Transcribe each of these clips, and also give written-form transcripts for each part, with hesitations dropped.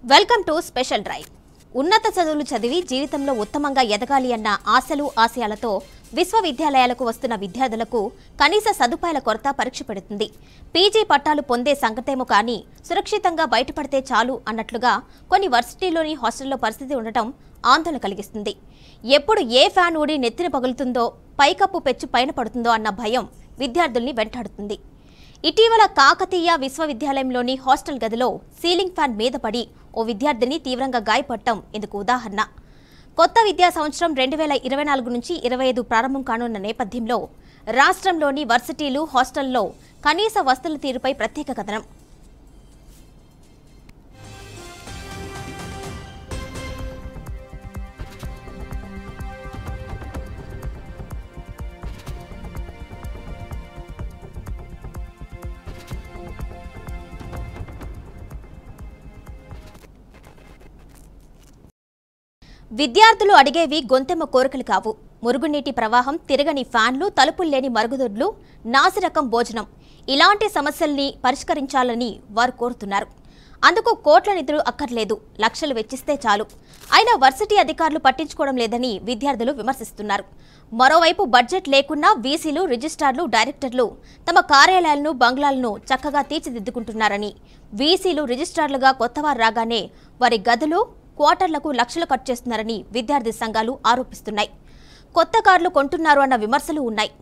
Welcome to special drive. ఉన్నత చదువులు చదివి జీవితంలో ఉత్తమంగా ఎదగాలి అన్న ఆశలు ఆశయాలతో విశ్వవిద్యాలయాలకు వస్తున్న విద్యార్థులకు కనీస సదుపాయాల కొరత పరీక్ష పెడుతుంది. పీజీ పట్టాలు పొందే సంగతేమో కానీ సురక్షితంగా బయటపడితే చాలు అన్నట్లుగా కొన్ని వర్సిటీలోని హాస్టల్లో పరిస్థితి ఉండటం ఆందోళన కలిగిస్తుంది. ఎప్పుడు ఏ ఫ్యాన్ ఊడి నెత్తిన పగులుతుందో, పైకప్పు పెచ్చు పైన పడుతుందో అన్న భయం విద్యార్థుల్ని వెంటాడుతుంది. ఇటీవల కాకతీయ విశ్వవిద్యాలయంలోని హాస్టల్ గదిలో సీలింగ్ ఫ్యాన్ మీద పడి ఓ విద్యార్థిని తీవ్రంగా గాయపడటం ఇందుకు ఉదాహరణ. కొత్త విద్యా సంవత్సరం 2024 నుంచి 25 ప్రారంభం కానున్న నేపథ్యంలో రాష్ట్రంలోని వర్సిటీలు, హాస్టల్లో కనీస వసతుల తీరుపై ప్రత్యేక కథనం. విద్యార్థులు అడిగేవి గొంతెమ్మ కోరికలు కావు. మురుగునీటి ప్రవాహం, తిరగని ఫ్యాన్లు, తలుపులు లేని మరుగుదొడ్లు, నాసిరకం భోజనం, ఇలాంటి సమస్యల్ని పరిష్కరించాలని వారు కోరుతున్నారు. అందుకు కోట్ల నిధులు అక్కర్లేదు, లక్షలు వెచ్చిస్తే చాలు. అయినా వర్సిటీ అధికారులు పట్టించుకోవడం లేదని విద్యార్థులు విమర్శిస్తున్నారు. మరోవైపు బడ్జెట్ లేకున్నా వీసీలు, రిజిస్ట్రార్లు, డైరెక్టర్లు తమ కార్యాలయాలను, బంగ్లాలను చక్కగా తీర్చిదిద్దుకుంటున్నారని, వీసీలు, రిజిస్ట్రార్లుగా కొత్తవారు రాగానే వారి గదులు, క్వార్టర్లకు లక్షలు ఖర్చు చేస్తున్నారని విద్యార్థి సంఘాలు ఆరోపిస్తున్నాయి. కొత్త కార్లు కొంటున్నారు అన్న విమర్శలు ఉన్నాయి.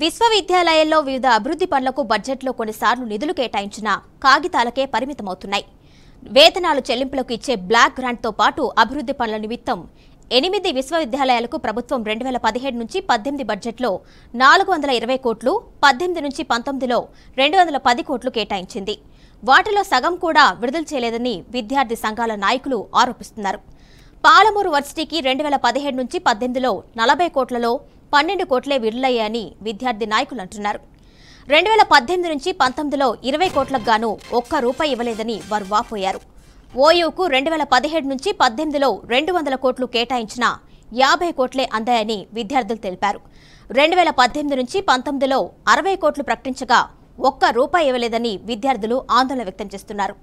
విశ్వవిద్యాలయాల్లో వివిధ అభివృద్ధి పనులకు బడ్జెట్లో కొన్నిసార్లు నిధులు కేటాయించిన కాగితాలకే పరిమితమవుతున్నాయి. వేతనాలు చెల్లింపులకు ఇచ్చే బ్లాక్ గ్రాంట్తో పాటు అభివృద్ధి పనుల నిమిత్తం 8 విశ్వవిద్యాలయాలకు ప్రభుత్వం 2017 నుంచి 18 బడ్జెట్లో 420 కోట్లు, 18 నుంచి 19లో 210 కోట్లు కేటాయించింది. వాటిలో సగం కూడా విడుదల చేయలేదని విద్యార్థి సంఘాల నాయకులు ఆరోపిస్తున్నారు. పాలమూరు వర్సిటీకి 2017 నుంచి 18లో 40 కోట్లలో 12 కోట్లే విడుదలయ్యాయని విద్యార్థి నాయకులు అంటున్నారు. 2018 నుంచి 19లో 20 కోట్లకు గాను ₹1 ఇవ్వలేదని వారు వాపోయారు. ఓయూకు 2017 నుంచి 18లో 200 కోట్లు కేటాయించిన 50 కోట్లే అందాయని విద్యార్థులు తెలిపారు. 2018 నుంచి 19లో 60 కోట్లు ప్రకటించగా ₹1 ఇవ్వలేదని విద్యార్థులు ఆందోళన వ్యక్తం చేస్తున్నారు.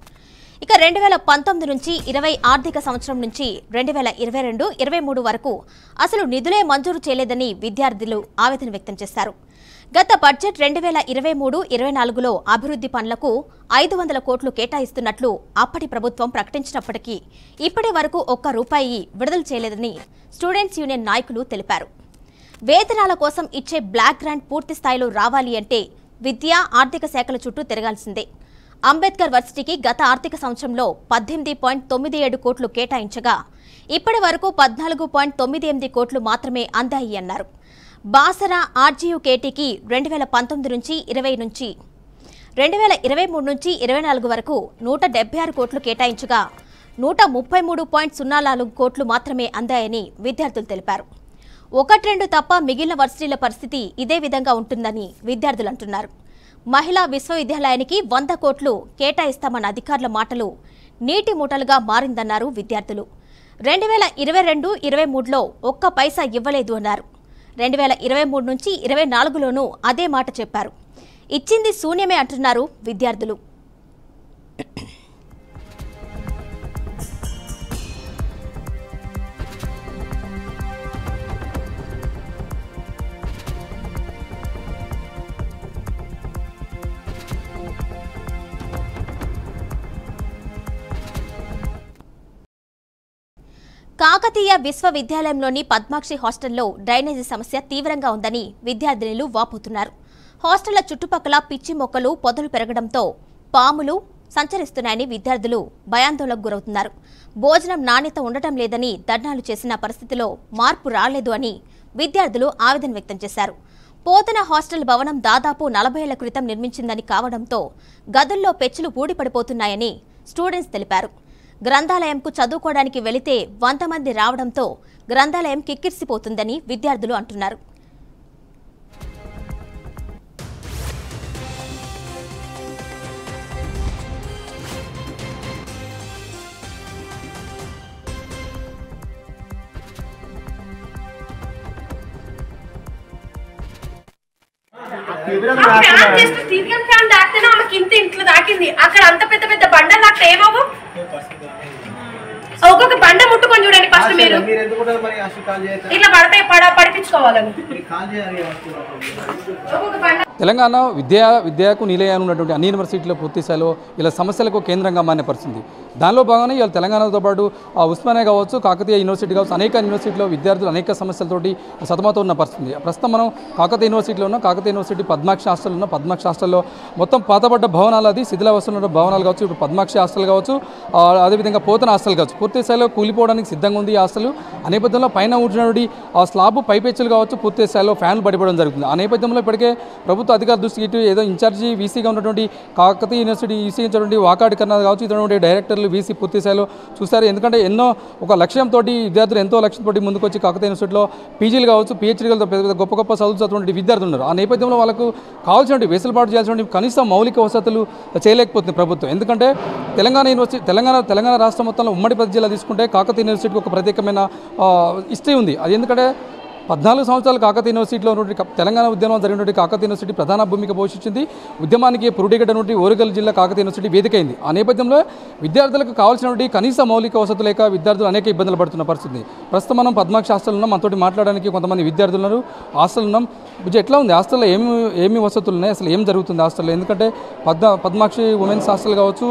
ఇక 2019 నుంచి 20 ఆర్థిక సంవత్సరం నుంచి 2022-23 వరకు అసలు నిధులే మంజూరు చేయలేదని విద్యార్థులు ఆవేదన వ్యక్తం చేశారు. గత బడ్జెట్ 2023-24లో అభివృద్ధి పనులకు 500 కోట్లు కేటాయిస్తున్నట్లు అప్పటి ప్రభుత్వం ప్రకటించినప్పటికీ ఇప్పటి వరకు ₹1 విడుదల చేయలేదని స్టూడెంట్స్ యూనియన్ నాయకులు తెలిపారు. వేతనాల కోసం ఇచ్చే బ్లాక్ గ్రాంట్ పూర్తి స్థాయిలో రావాలి అంటే విద్యా, ఆర్థిక శాఖల చుట్టూ తిరగాల్సిందే. అంబేద్కర్ వర్సిటీకి గత ఆర్థిక సంవత్సరంలో 18.97 కోట్లు కేటాయించగా ఇప్పటి వరకు 14.98 కోట్లు మాత్రమే అందాయి అన్నారు. బాసరా ఆర్జీయూకేటీకి 2019 నుంచి 20 నుంచి 2023 నుంచి 24 వరకు 176 కోట్లు కేటాయించగా 133.04 కోట్లు మాత్రమే అందాయని విద్యార్థులు తెలిపారు. 1-2 తప్ప మిగిలిన వర్సిటీల పరిస్థితి ఇదే విధంగా ఉంటుందని విద్యార్థులు అంటున్నారు. మహిళా విశ్వవిద్యాలయానికి 100 కోట్లు కేటాయిస్తామన్న అధికారుల మాటలు నీటి మూటలుగా మారిందన్నారు విద్యార్థులు. 2022-23లో ₹1 ఇవ్వలేదు అన్నారు. 2023 నుంచి 24లోనూ అదే మాట చెప్పారు. ఇచ్చింది శూన్యమే అంటున్నారు విద్యార్థులు. కాకతీయ విశ్వవిద్యాలయంలోని పద్మాక్షి హాస్టల్లో డ్రైనేజీ సమస్య తీవ్రంగా ఉందని విద్యార్థినులు వాపోతున్నారు. హాస్టళ్ల చుట్టుపక్కల పిచ్చి మొక్కలు, పొదలు పెరగడంతో పాములు సంచరిస్తున్నాయని విద్యార్థులు భయాందోళనకు గురవుతున్నారు. భోజనం నాణ్యత ఉండటం లేదని ధర్నాలు చేసిన పరిస్థితిలో మార్పు రాలేదు అని విద్యార్థులు ఆవేదన వ్యక్తం చేశారు. పోతన హాస్టల్ భవనం దాదాపు 40 ఏళ్ల క్రితం నిర్మించిందని కావడంతో గదుల్లో పెచ్చులు ఊడిపడిపోతున్నాయని స్టూడెంట్స్ తెలిపారు. గ్రంథాలయంకు చదువుకోవడానికి వెళితే 100 మంది రావడంతో గ్రంథాలయం కిక్కిరిసిపోతుందని విద్యార్థులు అంటున్నారు. ఇంట్లో దాకింది అక్కడ అంత పెద్ద పెద్ద బండలు నాకు ఏమవు ఒక్కొక్క బండ ముట్టుకొని చూడండి ఫస్ట్ మీరు ఇట్లా పడిపించుకోవాలని. తెలంగాణ విద్యకు నిలయాన్ని ఉన్నటువంటి అన్ని యూనివర్సిటీలో పూర్తి స్థాయిలో ఇలా సమస్యలకు కేంద్రంగా మారిన పరిస్థితి. దానిలో భాగంగా ఇవాళ తెలంగాణతో పాటు ఉస్మానియా కావచ్చు, కాకతీయ యూనివర్సిటీ కావచ్చు, అనేక యూనివర్సిటీలో విద్యార్థులు అనేక సమస్యలతోటి సతమతం ఉన్న పరిస్థితి. ప్రస్తుతం మనం కాకతీయ యూనివర్సిటీలో ఉన్న కాకతీయ యూనివర్సిటీ పద్మాక్షి హాస్టల్ ఉన్న పద్మాక్షి హాస్టల్లో మొత్తం పాతబడ్డ భవనాలు, అది శిథిలావస్థలో ఉన్న భవనాలు కావచ్చు, ఇప్పుడు పద్మాక్షి హాస్టల్ కావచ్చు, అదేవిధంగా పోతన హాస్టల్ కావచ్చు, పూర్తి స్థాయిలో కూలిపోవడానికి సిద్ధంగా ఉంది ఈ హాస్టల్. ఆ నేపథ్యంలో పైన ఉంచినటువంటి ఆ స్లాబ్ పైపెచ్చులు కావచ్చు, పూర్తి స్థాయిలో ఫ్యాన్లు పడిపోవడం జరుగుతుంది. ఆ నేపథ్యంలో ఇప్పటికే ప్రభుత్వ అధికార దృష్టికి ఇటు ఏదో ఇన్ఛార్జి వీసీగా ఉన్నటువంటి కాకతీయ యూనివర్సిటీ ఈసీ ఇచ్చినటువంటి వాకాటి కన్నా కావచ్చు, ఇటువంటి డైరెక్టర్లు వీసీ పూర్తి స్థాయిలో చూస్తారు. ఎందుకంటే ఎన్నో ఒక లక్ష్యంతో విద్యార్థులు ఎంతో లక్ష్యంతో ముందుకు వచ్చి కాకతీయ యూనివర్సిటీలో పీజీలు కావచ్చు, పిహెచ్డీలతో పెద్ద గొప్ప గొప్ప చదువుతున్నటువంటి విద్యార్థులు ఉన్నారు. ఆ నేపథ్యంలో వాళ్ళకు కావాల్సినటువంటి వెసులుబాటు చేయాల్సినటువంటి కనీస మౌలిక వసతులు చేయలేకపోతుంది ప్రభుత్వం. ఎందుకంటే తెలంగాణ రాష్ట్రం మొత్తంలో ఉమ్మడి 10 జిల్లా తీసుకుంటే కాకతీయ యూనివర్సిటీకి ఒక ప్రత్యేకమైన హిస్టరీ ఉంది. అది ఎందుకంటే 14 సంవత్సరాలు కాకతీయ యూనివర్సిటీలో ఉన్నటువంటి తెలంగాణ ఉద్యమం జరిగినటువంటి కాకతీయ యూనివర్సిటీ ప్రధాన భూమిక పోషించింది. ఉద్యమానికి పురుడిగడ్డ ఓరుగల్ జిల్లా కాకతీయ యూనివర్సిటీ వేదికైంది. ఆ నేపథ్యంలో విద్యార్థులకు కావాల్సినటువంటి కనీస మౌలిక వసతులు లేక విద్యార్థులు అనేక ఇబ్బందులు పడుతున్న పరిస్థితి. ప్రస్తుతం మనం పద్మాక్షి హాస్టల్ ఉన్నాం. మనతోటి మాట్లాడడానికి కొంతమంది విద్యార్థులు ఉన్నారు. హాస్టల్ ఉన్నాం. ఎట్లా ఉంది హాస్టల్లో, ఏమి వసతులు ఉన్నాయి, అసలు ఏం జరుగుతుంది హాస్టల్లో? ఎందుకంటే పద్మాక్షి ఉమెన్స్ హాస్టల్ కావచ్చు,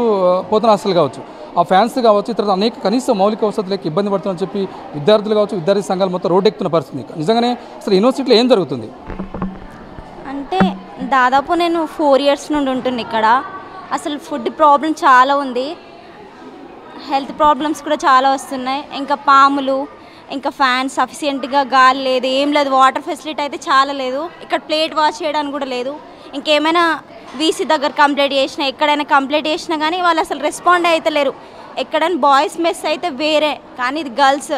పోతన హాస్టల్ కావచ్చు, ఆ ఫ్యాన్స్ కావచ్చు, ఇతర అనేక కనీస మౌలిక వసతులకు ఇబ్బంది పడుతుందని చెప్పి విద్యార్థులు కావచ్చు, విద్యార్థి సంఘాలు మొత్తం రోడ్డెక్కుతున్న పరిస్థితి. నిజంగానే అసలు యూనివర్సిటీలో ఏం జరుగుతుంది అంటే దాదాపు నేను 4 years నుండి ఉంటున్నాను ఇక్కడ. అసలు ఫుడ్ ప్రాబ్లం చాలా ఉంది, హెల్త్ ప్రాబ్లమ్స్ కూడా చాలా వస్తున్నాయి. ఇంకా పాములు, ఇంకా ఫ్యాన్స్ సఫిషియెంట్గా గాలి లేదు, ఏం లేదు. వాటర్ ఫెసిలిటీ అయితే చాలా లేదు. ఇక్కడ ప్లేట్ వాష్ చేయడానికి కూడా లేదు. ఇంకేమైనా వీసీ దగ్గర కంప్లైంట్ చేసినా, ఎక్కడైనా కంప్లైంట్ చేసినా కానీ వాళ్ళు అసలు రెస్పాండ్ అయితే లేరు. ఎక్కడైనా బాయ్స్ మెస్ అయితే వేరే, కానీ ఇది గర్ల్స్.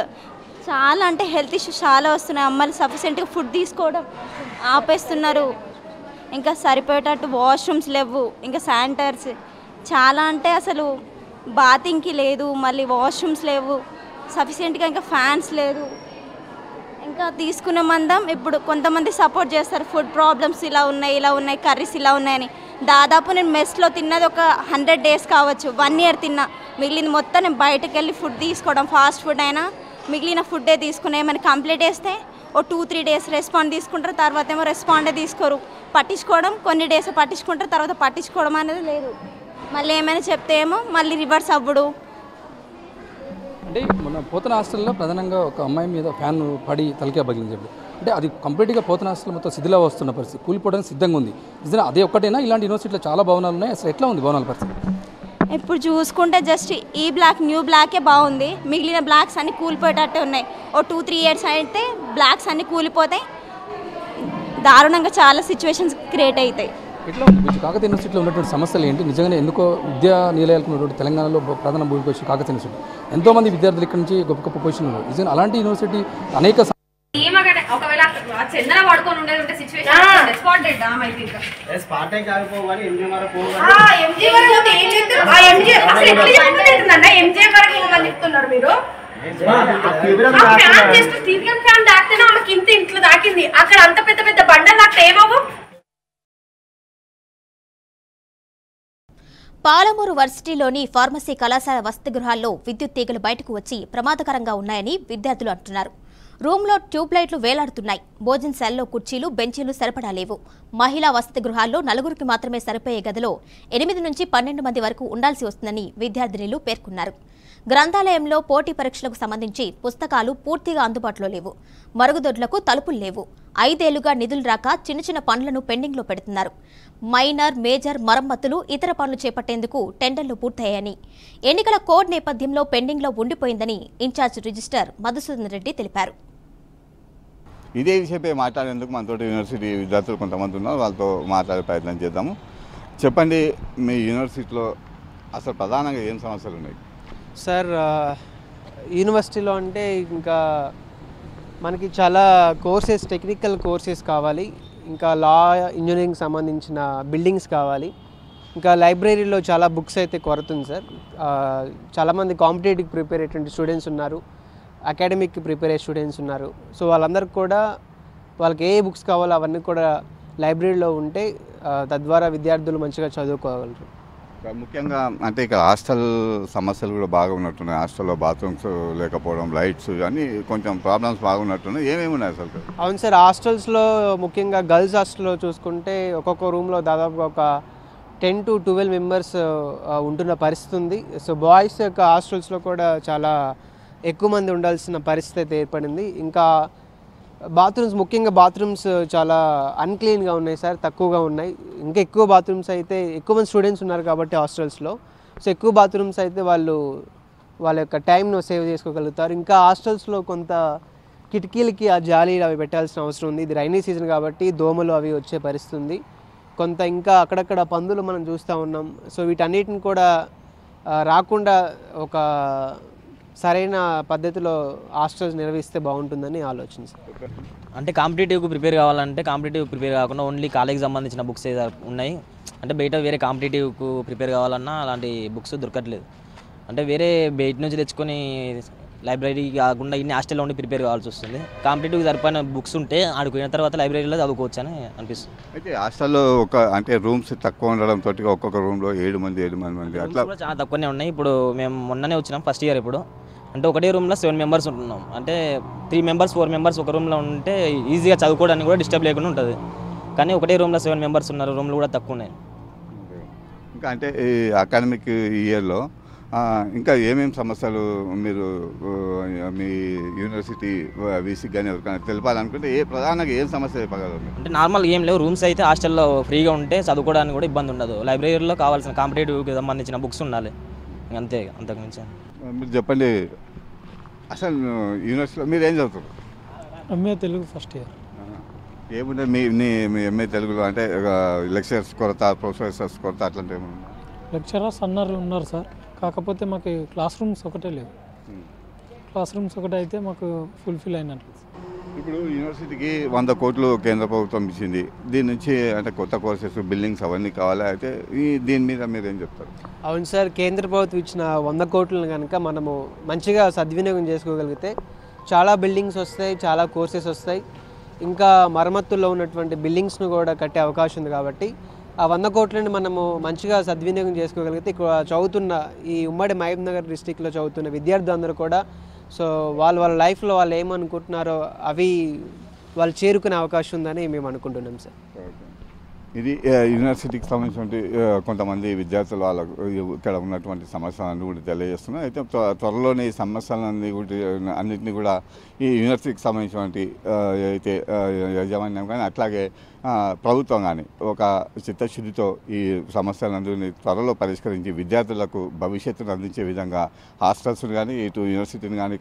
చాలా అంటే హెల్త్ ఇష్యూస్ చాలా వస్తున్నాయి. అమ్మాయిలు సఫిషియెంట్గా ఫుడ్ తీసుకోవడం ఆపేస్తున్నారు. ఇంకా సరిపోయేటట్టు వాష్రూమ్స్ లేవు, ఇంకా శానిటైజర్స్ చాలా అంటే అసలు బాతింగ్కి లేదు, మళ్ళీ వాష్రూమ్స్ లేవు సఫిషియెంట్గా, ఇంకా ఫ్యాన్స్ లేదు. ఇంకా తీసుకున్న మందం ఇప్పుడు కొంతమంది సపోర్ట్ చేస్తారు, ఫుడ్ ప్రాబ్లమ్స్ ఇలా ఉన్నాయి, కర్రీస్ ఇలా ఉన్నాయని. దాదాపు నేను మెస్లో తిన్నది ఒక 100 days కావచ్చు, 1 year తిన్నా. మిగిలింది మొత్తం నేను బయటకు వెళ్ళి ఫుడ్ తీసుకోవడం, ఫాస్ట్ ఫుడ్ అయినా మిగిలిన ఫుడ్డే తీసుకునే. ఏమైనా కంప్లైంట్ వేస్తే ఓ 2-3 days రెస్పాండ్ తీసుకుంటారు, తర్వాత ఏమో రెస్పాండే తీసుకోరు. పట్టించుకోవడం కొన్ని డేస్ పట్టించుకుంటారు, తర్వాత పట్టించుకోవడం అనేది లేదు. మళ్ళీ ఏమైనా చెప్తే ఏమో మళ్ళీ రివర్స్ అవ్వడు. అంటే మన పోతన హాస్టల్లో ప్రధానంగా ఒక అమ్మాయి మీద ఫ్యాన్ పడి తలకే పగిలింది. అంటే అది కంప్లీట్గా పోతన హాస్టల్ మొత్తం శిథిలా వస్తున్న పరిస్థితి, కూలిపోవడానికి సిద్ధంగా ఉంది. నిజంగా అదే ఒక్కటేనా, ఇలాంటి యూనివర్సిటీలో చాలా భవనాలు ఉన్నాయి, అసలు ఎట్లా ఉంది భవనాల పరిస్థితి? ఇప్పుడు చూసుకుంటే జస్ట్ ఈ బ్లాక్, న్యూ బ్లాకే బాగుంది. మిగిలిన బ్లాక్స్ అన్నీ కూలిపోయేటట్టే ఉన్నాయి. ఓ 2-3 years అయితే బ్లాక్స్ అన్నీ కూలిపోతాయి. దారుణంగా చాలా సిచ్యువేషన్స్ క్రియేట్ అవుతాయి. ఎట్లా ఉంది కాకతీయ యూనివర్సిటీలో ఉన్నటువంటి సమస్యలు ఏంటి? నిజంగానే ఎందుకో విద్యా నిలయాలకు ఉన్నటువంటి తెలంగాణలో ప్రధాన భూమి పొజిషన్ కాకతీయ యూనివర్సిటీ, ఎంతోమంది విద్యార్థులు ఇక్కడ నుంచి గొప్ప గొప్ప పొజిషన్ ఉన్నారు. నిజంగా అలాంటి యూనివర్సిటీ అనేక ఒకవేళ చందన పడుకొని ఉండేది ఉంటే సిచ్యువేషన్ రెస్పాండెడ్ ఆమె అయితే ఇంకా స్పాటే కాకపోవాలి ఎంజీ వరకు ఎంజీ వరకు ఏం చేస్తారు? ఆ ఎంజీ అసలు ఎట్లా చెప్తుందండి? ఎంజీ వరకు ఏమని చెప్తున్నారు మీరు? ఫ్యాన్ జస్ట్ సీలింగ్ ఫ్యాన్ దాకితేనే ఆమెకి ఇంట్లో దాకింది. అక్కడ అంత పెద్ద పెద్ద బండలు దాకితే ఏమవు? పాలమూరు వర్సిటీలోని ఫార్మసీ కళాశాల వసతి గృహాల్లో విద్యుత్ తీగలు బయటకు వచ్చి ప్రమాదకరంగా ఉన్నాయని విద్యార్థులు అంటున్నారు. రూమ్లో ట్యూబ్లైట్లు వేలాడుతున్నాయి. భోజనశాలలో కుర్చీలు, బెంచీలు సరిపడా లేవు. మహిళా వసతి గృహాల్లో 4 మాత్రమే సరిపోయే గదిలో 8 నుంచి 12 మంది వరకు ఉండాల్సి వస్తుందని విద్యార్థినులు పేర్కొన్నారు. గ్రంథాలయంలో పోటీ పరీక్షలకు సంబంధించి పుస్తకాలు పూర్తిగా అందుబాటులో లేవు. మరుగుదొడ్లకు తలుపులు లేవు. 5 ఏళ్లుగా నిధులు రాక చిన్న పనులను పెండింగ్లో పెడుతున్నారు. మైనర్, మేజర్ మరమ్మతులు, ఇతర పనులు చేపట్టేందుకు టెండర్లు పూర్తయ్యాయని, ఎన్నికల కోడ్ నేపథ్యంలో పెండింగ్లో ఉండిపోయిందని ఇన్ఛార్జ్ రిజిస్టర్ మధుసూదన్ రెడ్డి తెలిపారు. ఇదే విషయంపై మాట్లాడేందుకు మనతో యూనివర్సిటీ విద్యార్థులు కొంతమంది ఉన్నారు, వాళ్ళతో మాట్లాడే ప్రయత్నం చేద్దాము. చెప్పండి, మీ యూనివర్సిటీలో అసలు ప్రధానంగా ఏం సమస్యలు ఉన్నాయి? సార్, యూనివర్సిటీలో అంటే ఇంకా మనకి చాలా కోర్సెస్, టెక్నికల్ కోర్సెస్ కావాలి, ఇంకా లా ఇంజనీరింగ్ సంబంధించిన బిల్డింగ్స్ కావాలి, ఇంకా లైబ్రరీలో చాలా బుక్స్ అయితే కొరత ఉంది సార్. చాలామంది కాంపిటేటివ్ ప్రిపేర్ అయ్యేటువంటి స్టూడెంట్స్ ఉన్నారు, అకాడమిక్ ప్రిపేర్ అయ్యే స్టూడెంట్స్ ఉన్నారు. సో వాళ్ళందరికీ కూడా వాళ్ళకి ఏ బుక్స్ కావాలో అవన్నీ కూడా లైబ్రరీలో ఉంటే తద్వారా విద్యార్థులు మంచిగా చదువుకోగలరు. ముఖ్యంగా అంటే ఇక్కడ హాస్టల్ సమస్యలు కూడా బాగా ఉన్నట్టున్నాయి. హాస్టల్లో బాత్రూమ్స్ లేకపోవడం, లైట్స్ అన్నీ కొంచెం ప్రాబ్లమ్స్ బాగున్నట్టున్నాయి. ఏమేమి ఉన్నాయి అసలు? అవును సార్, హాస్టల్స్లో ముఖ్యంగా గర్ల్స్ హాస్టల్లో చూసుకుంటే ఒక్కొక్క రూమ్లో దాదాపుగా ఒక 10 to 12 మెంబర్స్ ఉంటున్న పరిస్థితి ఉంది. సో బాయ్స్ యొక్క హాస్టల్స్లో కూడా చాలా ఎక్కువ మంది ఉండాల్సిన పరిస్థితి అయితే ఏర్పడింది. ఇంకా బాత్రూమ్స్, ముఖ్యంగా బాత్రూమ్స్ చాలా అన్క్లీన్గా ఉన్నాయి సార్, తక్కువగా ఉన్నాయి. ఇంకా ఎక్కువ బాత్రూమ్స్ అయితే, ఎక్కువ మంది స్టూడెంట్స్ ఉన్నారు కాబట్టి హాస్టల్స్లో, సో ఎక్కువ బాత్రూమ్స్ అయితే వాళ్ళ యొక్క టైంను సేవ్ చేసుకోగలుగుతారు. ఇంకా హాస్టల్స్లో కొంత కిటికీలకి ఆ జాలీలు అవి పెట్టాల్సిన అవసరం ఉంది. ఇది రైనీ సీజన్ కాబట్టి దోమలు అవి వచ్చే పరిస్థితి ఉంది. కొంత ఇంకా అక్కడక్కడ పందులు మనం చూస్తూ ఉన్నాం. సో వీటన్నిటిని కూడా రాకుండా ఒక సరైన పద్ధతిలో హాస్టల్స్ నిర్వహిస్తే బాగుంటుందని ఆలోచించారు. అంటే కాంపిటేటివ్కి ప్రిపేర్ కావాలంటే కాంపిటేటివ్ ప్రిపేర్ కాకుండా ఓన్లీ కాలేజ్కి సంబంధించిన బుక్స్ ఉన్నాయి. అంటే బయట వేరే కాంపిటేటివ్కు ప్రిపేర్ కావాలన్నా అలాంటి బుక్స్ దొరకట్లేదు. అంటే వేరే బయట నుంచి తెచ్చుకొని లైబ్రరీ కాకుండా ఇన్ని హాస్టల్లో ఉండి ప్రిపేర్ కావాల్సి వస్తుంది. కాంపిటేటివ్కి సరిపోయిన బుక్స్ ఉంటే ఆడుకున్న తర్వాత లైబ్రరీలో చదువుకోవచ్చు అని అనిపిస్తుంది. అయితే హాస్టల్లో అంటే రూమ్స్ తక్కువ ఉండడంతో ఒక్కొక్క రూమ్లో 7 మంది అట్లా చాలా తక్కువనే ఉన్నాయి. ఇప్పుడు మేము మొన్ననే వచ్చినాం, ఫస్ట్ ఇయర్. ఇప్పుడు అంటే ఒకటే రూమ్లో 7 మెంబర్స్ ఉంటున్నాం. అంటే 3 మెంబర్స్ 4 మెంబర్స్ ఒక రూమ్లో ఉంటే ఈజీగా చదువుకోవడానికి కూడా డిస్టర్బ్ లేకుండా ఉంటుంది. కానీ ఒకటే రూమ్లో 7 మెంబర్స్ ఉన్నారు, రూమ్లు కూడా తక్కువ ఉన్నాయి. ఇంకా అంటే ఈ అకాడమిక్ ఇయర్లో ఇంకా ఏమేమి సమస్యలు మీరు మీ యూనివర్సిటీ వీసీకి కానీ ఎవరికైనా తెలపాలనుకుంటే ప్రధానంగా ఏం సమస్య చెప్పగలరు? అంటే నార్మల్ ఏం లేవు, రూమ్స్ అయితే హాస్టల్లో ఫ్రీగా ఉంటే చదువుకోవడానికి కూడా ఇబ్బంది ఉండదు. లైబ్రరీలో కావాల్సిన కాంపిటేటివ్కి సంబంధించిన బుక్స్ ఉండాలి, అంతే, అంతకుమించి. మీరు చెప్పండి, అసలు యూనివర్సిటీలో మీరు ఏం చదువుతారు? MA Telugu first year. ఏముంటే మీ ఎంఏ తెలుగులో అంటే లెక్చరర్స్ కొరత, ప్రొఫెసర్స్ కొరత అట్లాంటి ఏమన్నా? లెక్చరర్స్ ఉన్నారు సార్, కాకపోతే మాకు క్లాస్ రూమ్స్ ఒకటే లేవు. క్లాస్ రూమ్స్ ఒకటే అయితే మాకు ఫుల్ఫిల్ అయినట్లు. ఇప్పుడు యూనివర్సిటీకి 100 కోట్లు కేంద్ర ప్రభుత్వం ఇచ్చింది. దీని నుంచి అంటే కొత్త కోర్సెస్, బిల్డింగ్స్ అవన్నీ కావాలి. అయితే దీని మీద మీరు ఏం చెప్తారు? అవును సార్, కేంద్ర ప్రభుత్వం ఇచ్చిన 100 కోట్లను కనుక మనము మంచిగా సద్వినియోగం చేసుకోగలిగితే చాలా బిల్డింగ్స్ వస్తాయి, చాలా కోర్సెస్ వస్తాయి. ఇంకా మరమ్మతుల్లో ఉన్నటువంటి బిల్డింగ్స్ను కూడా కట్టే అవకాశం ఉంది. కాబట్టి ఆ 100 కోట్లని మనము మంచిగా సద్వినియోగం చేసుకోగలిగితే ఇక్కడ చదువుతున్న ఈ ఉమ్మడి మహబూబ్ నగర్ డిస్టిక్లో చదువుతున్న విద్యార్థులందరూ కూడా సో వాళ్ళ లైఫ్లో వాళ్ళు ఏమనుకుంటున్నారో అవి వాళ్ళు చేరుకునే అవకాశం ఉందని మేము అనుకుంటున్నాం సార్. ఇది యూనివర్సిటీకి సంబంధించిన కొంతమంది విద్యార్థులు వాళ్ళకు ఇక్కడ ఉన్నటువంటి సమస్యలన్నీ కూడా తెలియజేస్తున్నారు. అయితే త్వరలోనే ఈ సమస్యలన్నీ అన్నింటినీ కూడా ఈ యూనివర్సిటీకి సంబంధించినటువంటి అయితే యాజమాన్యం కానీ అట్లాగే ప్రభుత్వం కానీ ఒక చిత్తశుద్ధితో ఈ సమస్యలందరినీ త్వరలో పరిష్కరించి విద్యార్థులకు భవిష్యత్తును అందించే విధంగా హాస్టల్స్ కానీ, ఇటు యూనివర్సిటీని కానీ,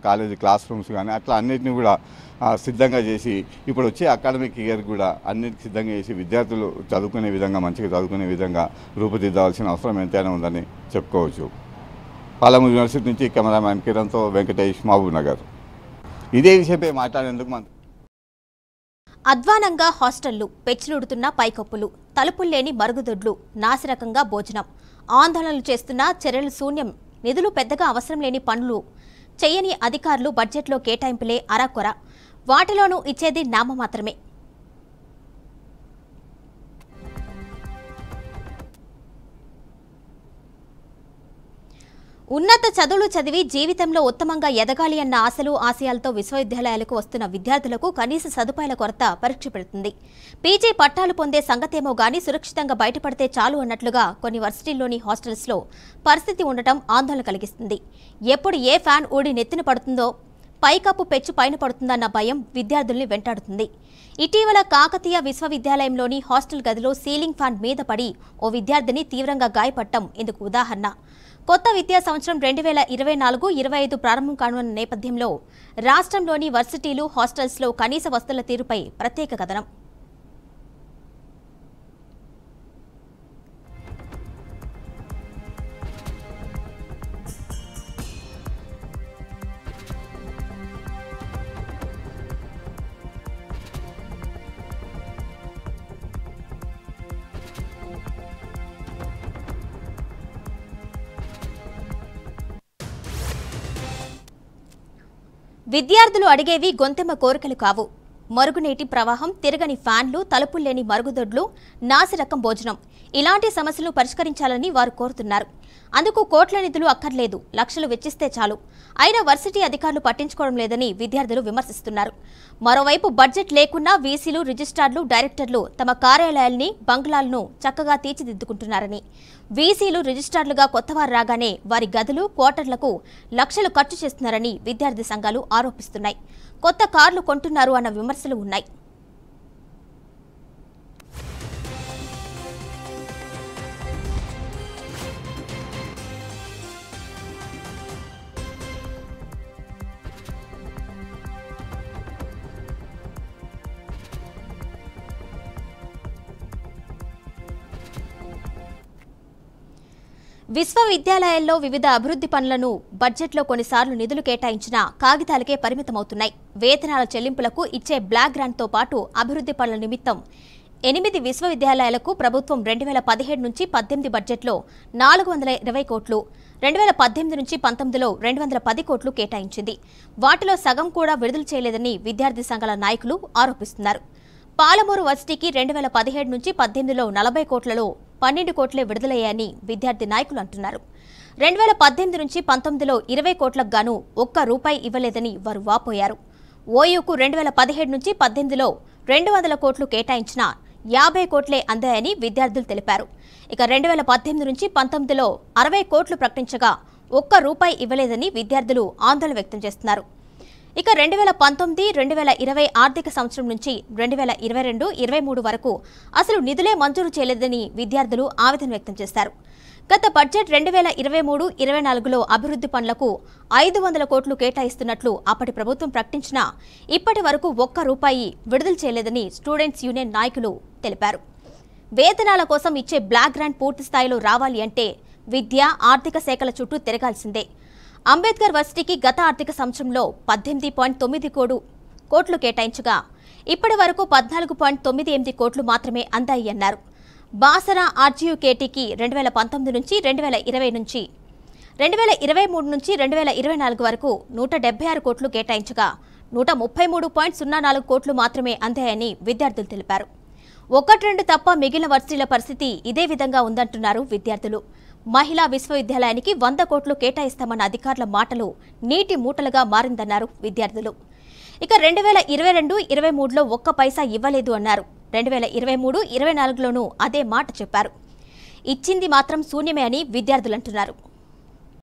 కాలేజీ క్లాస్ రూమ్స్ కానీ అట్లా అన్నింటినీ కూడా సిద్ధంగా చేసి ఇప్పుడు వచ్చే అకాడమిక్ ఇయర్ కూడా అన్నిటికీ సిద్ధంగా చేసి విద్యార్థులు చదువుకునే విధంగా, మంచిగా చదువుకునే విధంగా రూపుదిద్దాల్సిన అవసరం ఎంతైనా ఉందని చెప్పుకోవచ్చు. పాలమూరు యూనివర్సిటీ నుంచి కెమెరామ్యాన్ కిరణ్తో వెంకటేష్, మహబూబ్ నగర్. ఇదే విషయంపై మాట్లాడేందుకు అధ్వానంగా హాస్టళ్లు, పెచ్చులుడుతున్న పైకప్పులు, తలుపులు లేని మరుగుదొడ్లు, నాసిరకంగా భోజనం, ఆందోళనలు చేస్తున్న చర్యలు శూన్యం, నిధులు పెద్దగా అవసరం లేని పనులు చేయని అధికారులు, బడ్జెట్లో కేటాయింపులే అరాకొర, వాటిలోనూ ఇచ్చేది నామమాత్రమే. ఉన్నత చదువులు చదివి జీవితంలో ఉత్తమంగా ఎదగాలి అన్న ఆశలు, ఆశయాలతో విశ్వవిద్యాలయాలకు వస్తున్న విద్యార్థులకు కనీస సదుపాయాల కొరత పరీక్ష పెడుతుంది. పీజీ పట్టాలు పొందే సంగతేమో గానీ సురక్షితంగా బయటపడితే చాలు అన్నట్లుగా కొన్ని వర్సిటీల్లోని హాస్టల్స్లో పరిస్థితి ఉండటం ఆందోళన కలిగిస్తుంది. ఎప్పుడు ఏ ఫ్యాన్ ఊడి నెత్తిన పడుతుందో, పైకప్పు పెచ్చు పైన పడుతుందన్న భయం విద్యార్థుల్ని వెంటాడుతుంది. ఇటీవల కాకతీయ విశ్వవిద్యాలయంలోని హాస్టల్ గదిలో సీలింగ్ ఫ్యాన్ మీద పడి ఓ విద్యార్థిని తీవ్రంగా గాయపడటం ఇందుకు ఉదాహరణ. కొత్త విద్యా సంవత్సరం 2024-25 ప్రారంభం కానున్న నేపథ్యంలో రాష్ట్రంలోని వర్సిటీలు, హాస్టల్స్లో కనీస వసతుల తీరుపై ప్రత్యేక కథనం. విద్యార్థులు అడిగేవి గొంతెమ్మ కోరికలు కావు. మరుగునీటి ప్రవాహం, తిరగని ఫ్యాన్లు, తలుపుల్లేని మరుగుదొడ్లు, నాసిరకం భోజనం ఇలాంటి సమస్యలు పరిష్కరించాలని వారు కోరుతున్నారు. అందుకు కోట్ల నిధులు అక్కర్లేదు, లక్షలు వెచ్చిస్తే చాలు. అయినా వర్సిటీ అధికారులు పట్టించుకోవడం లేదని విద్యార్థులు విమర్శిస్తున్నారు. మరోవైపు బడ్జెట్ లేకున్నా వీసీలు, రిజిస్ట్రార్లు, డైరెక్టర్లు తమ కార్యాలయాల్ని, బంగ్లాలను చక్కగా తీర్చిదిద్దుకుంటున్నారని, వీసీలు, రిజిస్ట్రార్లుగా కొత్తవారు రాగానే వారి గదులు, క్వార్టర్లకు లక్షలు ఖర్చు చేస్తున్నారని విద్యార్థి సంఘాలు ఆరోపిస్తున్నాయి. కొత్త కార్లు కొంటున్నారు అన్న విమర్శలు ఉన్నాయి. విశ్వవిద్యాలయాల్లో వివిధ అభివృద్ధి పనులను బడ్జెట్లో కొన్నిసార్లు నిధులు కేటాయించినా కాగితాలకే పరిమితమవుతున్నాయి. వేతనాల చెల్లింపులకు ఇచ్చే బ్లాక్ గ్రాంట్తో పాటు అభివృద్ధి పనుల నిమిత్తం 8 విశ్వవిద్యాలయాలకు ప్రభుత్వం 2017 నుంచి 18 బడ్జెట్లో 420 కోట్లు, 2018 నుంచి 19లో 210 కోట్లు కేటాయించింది. వాటిలో సగం కూడా విడుదల చేయలేదని విద్యార్థి సంఘాల నాయకులు ఆరోపిస్తున్నారు. పాలమూరు వర్సిటీకి 2017 నుంచి 18లో 40 కోట్లలో 12 కోట్లే విడుదలయ్యాయని విద్యార్థి నాయకులు అంటున్నారు. 2018 నుంచి 19లో 20 కోట్లకు గాను ₹1 ఇవ్వలేదని వారు వాపోయారు. ఓయూకు 2017 నుంచి 18లో 200 కోట్లు కేటాయించినా 50 కోట్లే అందాయని విద్యార్థులు తెలిపారు. ఇక 2018 నుంచి 19లో 60 కోట్లు ప్రకటించగా ₹1 ఇవ్వలేదని విద్యార్థులు ఆందోళన వ్యక్తం చేస్తున్నారు. ఇక 2019, 2020 ఆర్థిక సంవత్సరం నుంచి 2022, 23 వరకు అసలు నిధులే మంజూరు చేయలేదని విద్యార్థులు ఆవేదన వ్యక్తం చేశారు. గత బడ్జెట్ 2023, 24లో అభివృద్ధి పనులకు 500 కోట్లు కేటాయిస్తున్నట్లు అప్పటి ప్రభుత్వం ప్రకటించినా ఇప్పటి వరకు ₹1 విడుదల చేయలేదని స్టూడెంట్స్ యూనియన్ నాయకులు తెలిపారు. వేతనాల కోసం ఇచ్చే బ్లాక్ గ్రాంట్ పూర్తి స్థాయిలో రావాలి అంటే విద్య, ఆర్థిక శాఖల చుట్టూ తిరగాల్సిందే. అంబేద్కర్ వర్సిటీకి గత ఆర్థిక సంవత్సరంలో 18.9 కోట్లు కేటాయించగా ఇప్పటి వరకు 14.98 కోట్లు మాత్రమే అందాయి అన్నారు. బాసరా ఆర్జీయూకేటీకి 2019 నుంచి 2020 నుంచి 2023 నుంచి 2024 వరకు 176 కోట్లు కేటాయించగా 133.04 కోట్లు మాత్రమే అందాయని విద్యార్థులు తెలిపారు. 1-2 తప్ప మిగిలిన వర్సిటీల పరిస్థితి ఇదే విధంగా ఉందంటున్నారు విద్యార్థులు. మహిళా విశ్వవిద్యాలయానికి 100 కోట్లు కేటాయిస్తామన్న అధికారుల మాటలు నీటి మూటలుగా మారిందన్నారు విద్యార్థులు. ఇక 2022, 23లో 1 పైసా ఇవ్వలేదు అన్నారు. 2023, 24లోనూ అదే మాట చెప్పారు. ఇచ్చింది మాత్రం శూన్యమే అని విద్యార్థులు అంటున్నారు.